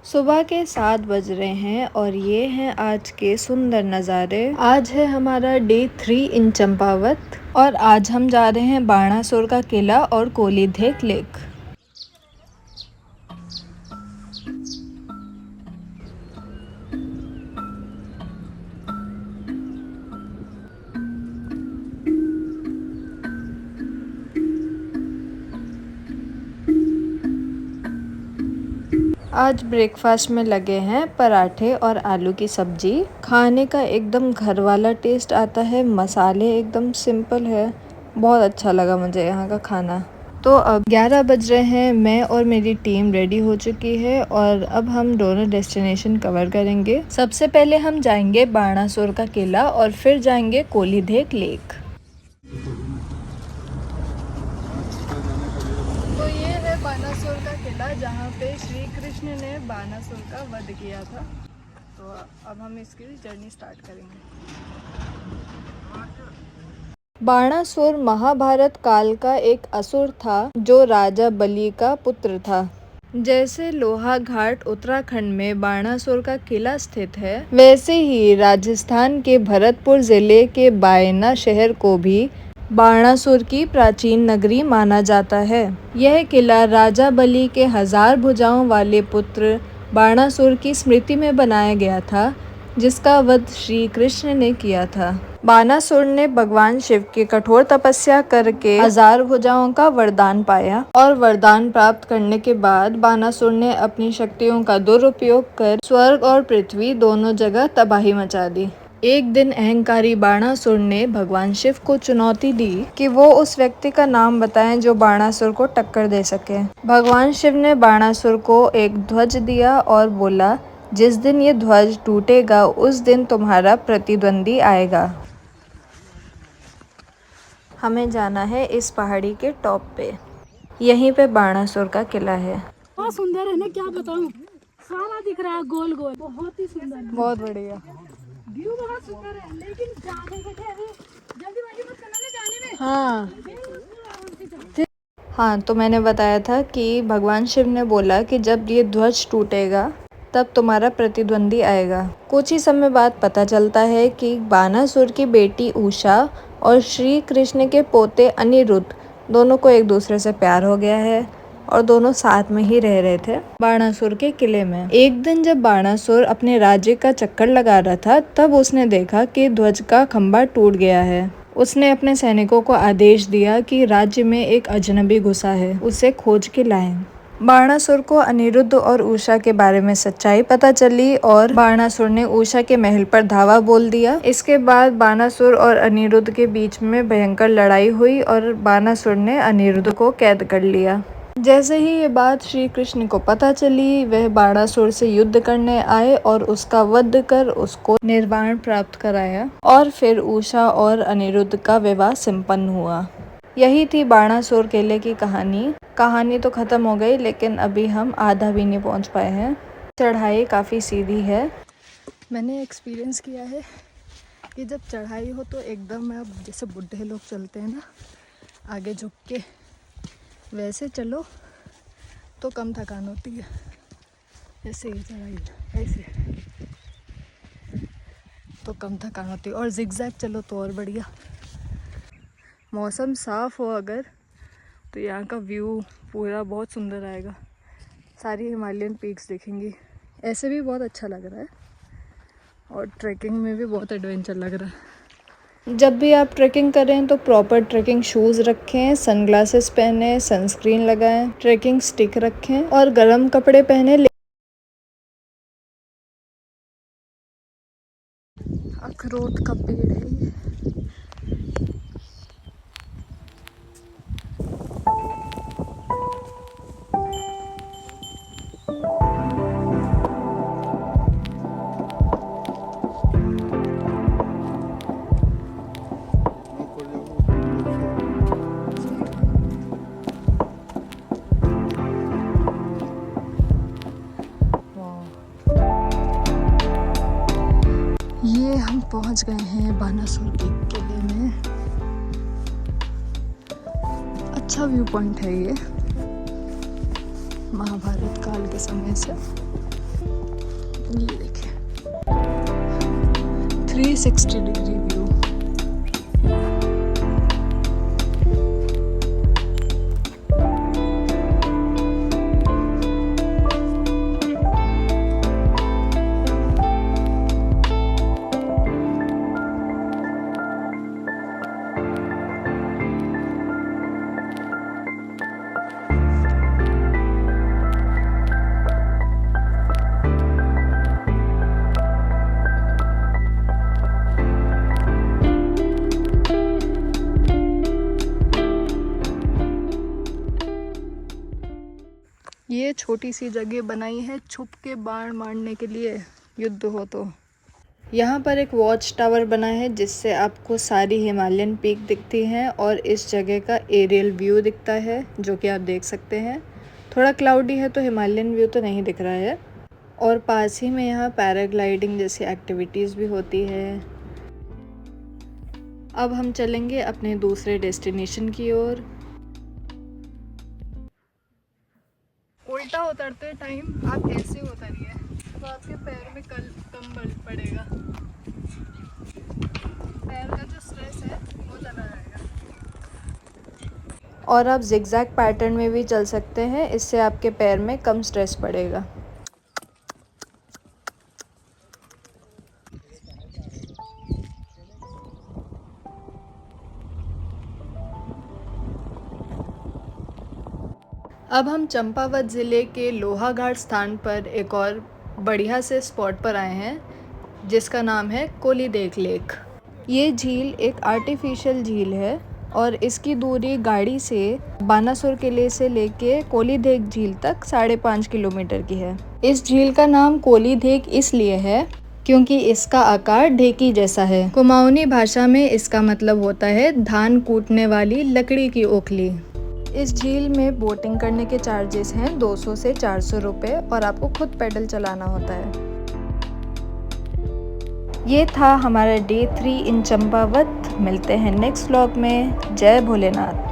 सुबह के 7 बज रहे हैं और ये हैं आज के सुंदर नज़ारे। आज है हमारा डे 3 इन चंपावत और आज हम जा रहे हैं बाणासुर का किला और कोलीधेक लेक। आज ब्रेकफास्ट में लगे हैं पराठे और आलू की सब्जी। खाने का एकदम घर वाला टेस्ट आता है, मसाले एकदम सिंपल है। बहुत अच्छा लगा मुझे यहाँ का खाना। तो अब 11 बज रहे हैं, मैं और मेरी टीम रेडी हो चुकी है और अब हम दोनों डेस्टिनेशन कवर करेंगे। सबसे पहले हम जाएंगे बाणासुर का किला और फिर जाएंगे कोलीधेक लेक। तो ये है बाणासुर का किला जहाँ पे श्री कृष्ण ने बाणासुर का वध किया था। तो अब हम इसकी जर्नी स्टार्ट करेंगे। बाणासुर महाभारत काल का एक असुर था जो राजा बलि का पुत्र था। जैसे लोहा घाट उत्तराखंड में बाणासुर का किला स्थित है, वैसे ही राजस्थान के भरतपुर जिले के बायना शहर को भी बाणासुर की प्राचीन नगरी माना जाता है। यह किला राजा बलि के 1000 भुजाओं वाले पुत्र बाणासुर की स्मृति में बनाया गया था, जिसका वध श्री कृष्ण ने किया था। बाणासुर ने भगवान शिव की कठोर तपस्या करके 1000 भुजाओं का वरदान पाया और वरदान प्राप्त करने के बाद बाणासुर ने अपनी शक्तियों का दुरुपयोग कर स्वर्ग और पृथ्वी दोनों जगह तबाही मचा दी। एक दिन अहंकारी बाणासुर ने भगवान शिव को चुनौती दी कि वो उस व्यक्ति का नाम बताएं जो बाणासुर को टक्कर दे सके। भगवान शिव ने बाणासुर को एक ध्वज दिया और बोला, जिस दिन ये ध्वज टूटेगा उस दिन तुम्हारा प्रतिद्वंदी आएगा। हमें जाना है इस पहाड़ी के टॉप पे। यहीं पे बाणासुर का किला है। बहुत सुंदर है ना, क्या बताऊं। सारा दिख रहा है गोल गोल, बहुत ही सुंदर, बहुत बढ़िया व्यू बहुत सुंदर है। लेकिन जाने के लिए जल्दीबाजी मत करना ना जाने में। हाँ, तो मैंने बताया था कि भगवान शिव ने बोला कि जब ये ध्वज टूटेगा तब तुम्हारा प्रतिद्वंदी आएगा। कुछ ही समय बाद पता चलता है कि बाणासुर की बेटी उषा और श्री कृष्ण के पोते अनिरुद्ध दोनों को एक दूसरे से प्यार हो गया है और दोनों साथ में ही रह रहे थे बाणासुर के किले में। एक दिन जब बाणासुर अपने राज्य का चक्कर लगा रहा था, तब उसने देखा कि ध्वज का खंभा टूट गया है। उसने अपने सैनिकों को आदेश दिया कि राज्य में एक अजनबी घुसा है, उसे खोज के लाएं। बाणासुर को अनिरुद्ध और उषा के बारे में सच्चाई पता चली और बाणासुर ने उषा के महल पर धावा बोल दिया। इसके बाद बाणासुर और अनिरुद्ध के बीच में भयंकर लड़ाई हुई और बाणासुर ने अनिरुद्ध को कैद कर लिया। जैसे ही ये बात श्री कृष्ण को पता चली, वह बाणासुर से युद्ध करने आए और उसका वध कर उसको निर्वाण प्राप्त कराया और फिर उषा और अनिरुद्ध का विवाह संपन्न हुआ। यही थी बाणासुर किले की कहानी। कहानी तो खत्म हो गई, लेकिन अभी हम आधा भी नहीं पहुंच पाए हैं। चढ़ाई काफ़ी सीधी है। मैंने एक्सपीरियंस किया है कि जब चढ़ाई हो तो एकदम आप जैसे बुढ़े लोग चलते हैं ना, आगे झुक के, वैसे चलो तो कम थकान होती है। ऐसे ही चढ़ाई ऐसे तो कम थकान होती है, और जिगजैग चलो तो और बढ़िया। मौसम साफ़ हो अगर तो यहाँ का व्यू पूरा बहुत सुंदर आएगा। सारी हिमालयन पीक्स दिखेंगी। ऐसे भी बहुत अच्छा लग रहा है और ट्रैकिंग में भी बहुत एडवेंचर लग रहा है। जब भी आप ट्रैकिंग करें तो प्रॉपर ट्रैकिंग शूज़ रखें, सनग्लासेस पहने, सनस्क्रीन लगाएं, ट्रैकिंग स्टिक रखें और गर्म कपड़े पहने। अखरोट का पेड़ है ये। ये हम पहुंच गए हैं बाणासुर के किले में। अच्छा व्यू पॉइंट है ये, महाभारत काल के समय से। 360 डिग्री व्यू। ये छोटी सी जगह बनाई है छुप के बाण मारने के लिए, युद्ध हो तो। यहाँ पर एक वॉच टावर बना है जिससे आपको सारी हिमालयन पीक दिखती हैं और इस जगह का एरियल व्यू दिखता है, जो कि आप देख सकते हैं। थोड़ा क्लाउडी है तो हिमालयन व्यू तो नहीं दिख रहा है। और पास ही में यहाँ पैराग्लाइडिंग जैसी एक्टिविटीज़ भी होती है। अब हम चलेंगे अपने दूसरे डेस्टिनेशन की ओर। उल्टा उतरते टाइम आप ऐसे उतरिए तो आपके पैर में कम बल पड़ेगा, पैर का जो स्ट्रेस है वो चला जाएगा। और आप जिगजैग पैटर्न में भी चल सकते हैं, इससे आपके पैर में कम स्ट्रेस पड़ेगा। अब हम चंपावत ज़िले के लोहाघाट स्थान पर एक और बढ़िया से स्पॉट पर आए हैं जिसका नाम है कोलीदेग लेक। ये झील एक आर्टिफिशियल झील है और इसकी दूरी गाड़ी से बानासुर किले से लेके कोलीदेग झील तक 5.5 किलोमीटर की है। इस झील का नाम कोलीदेग इसलिए है क्योंकि इसका आकार ढेकी जैसा है। कुमाऊनी भाषा में इसका मतलब होता है धान कूटने वाली लकड़ी की ओखली। इस झील में बोटिंग करने के चार्जेस हैं 200 से 400 रुपये और आपको खुद पैडल चलाना होता है। ये था हमारा डे 3 इन चंपावत। मिलते हैं नेक्स्ट व्लॉग में। जय भोलेनाथ।